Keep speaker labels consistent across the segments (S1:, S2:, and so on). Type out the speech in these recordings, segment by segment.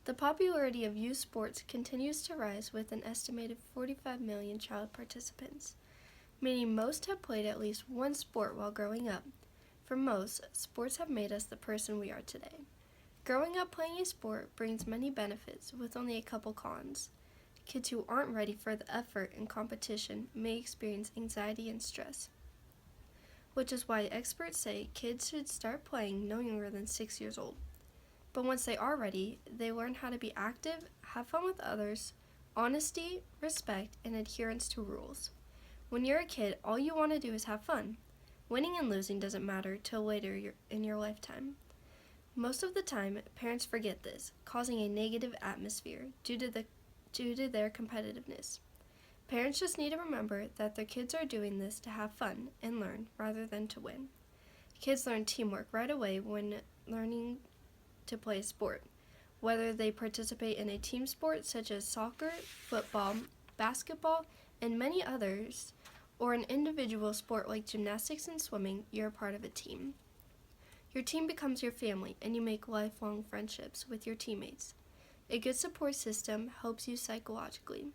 S1: The popularity of youth sports continues to rise with an estimated 45 million child participants, meaning most have played at least one sport while growing up. For most, sports have made us the person we are today. Growing up playing a sport brings many benefits with only a couple cons. Kids who aren't ready for the effort and competition may experience anxiety and stress, which is why experts say kids should start playing no younger than 6 years old. But once they are ready, they learn how to be active, have fun with others, honesty, respect, and adherence to rules. When you're a kid, all you want to do is have fun. Winning and losing doesn't matter till later in your lifetime. Most of the time, parents forget this, causing a negative atmosphere due to their competitiveness. Parents just need to remember that their kids are doing this to have fun and learn rather than to win. Kids learn teamwork right away when learning to play a sport, whether they participate in a team sport such as soccer, football, basketball, and many others, or an individual sport like gymnastics and swimming. You're a part of a team. Your team becomes your family, and you make lifelong friendships with your teammates. A good support system helps you psychologically.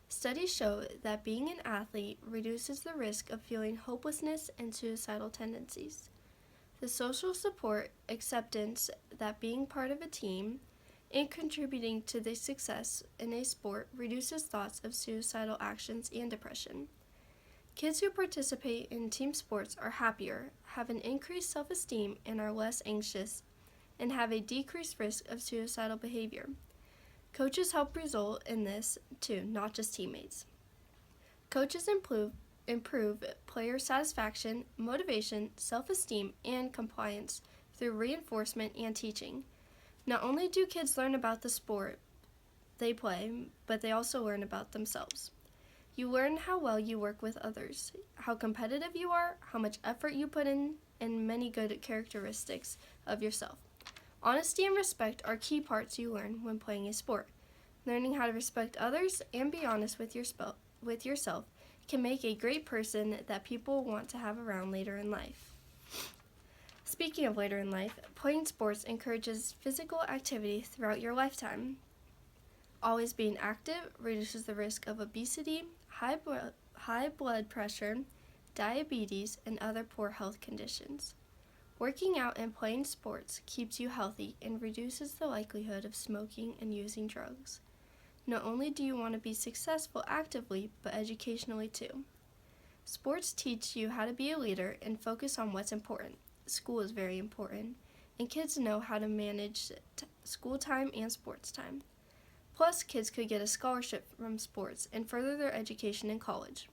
S1: Studies show that being an athlete reduces the risk of feeling hopelessness and suicidal tendencies. The social support, acceptance that being part of a team, and contributing to the success in a sport reduces thoughts of suicidal actions and depression. Kids who participate in team sports are happier, have an increased self-esteem, and are less anxious, and have a decreased risk of suicidal behavior. Coaches help result in this too, not just teammates. Coaches improve player satisfaction, motivation, self-esteem, and compliance through reinforcement and teaching. Not only do kids learn about the sport they play, but they also learn about themselves. You learn how well you work with others, how competitive you are, how much effort you put in, and many good characteristics of yourself. Honesty and respect are key parts you learn when playing a sport. Learning how to respect others and be honest with yourself can make a great person that people want to have around later in life. Speaking of later in life, playing sports encourages physical activity throughout your lifetime. Always being active reduces the risk of obesity, high blood pressure, diabetes, and other poor health conditions. Working out and playing sports keeps you healthy and reduces the likelihood of smoking and using drugs. Not only do you want to be successful actively, but educationally too. Sports teach you how to be a leader and focus on what's important. School is very important, and kids know how to manage school time and sports time. Plus, kids could get a scholarship from sports and further their education in college.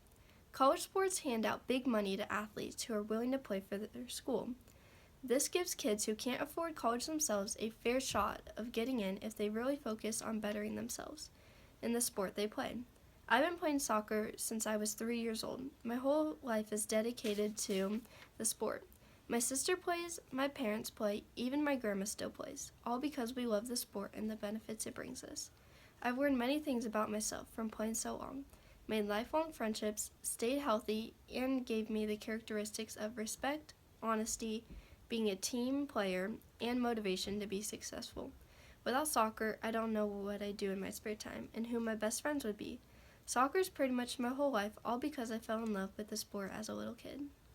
S1: College sports hand out big money to athletes who are willing to play for their school. This gives kids who can't afford college themselves a fair shot of getting in if they really focus on bettering themselves in the sport they play. I've been playing soccer since I was 3 years old. My whole life is dedicated to the sport. My sister plays, my parents play, even my grandma still plays, all because we love the sport and the benefits it brings us. I've learned many things about myself from playing so long, made lifelong friendships, stayed healthy, and gave me the characteristics of respect, honesty, being a team player, and motivation to be successful. Without soccer, I don't know what I'd do in my spare time and who my best friends would be. Soccer's pretty much my whole life, all because I fell in love with the sport as a little kid.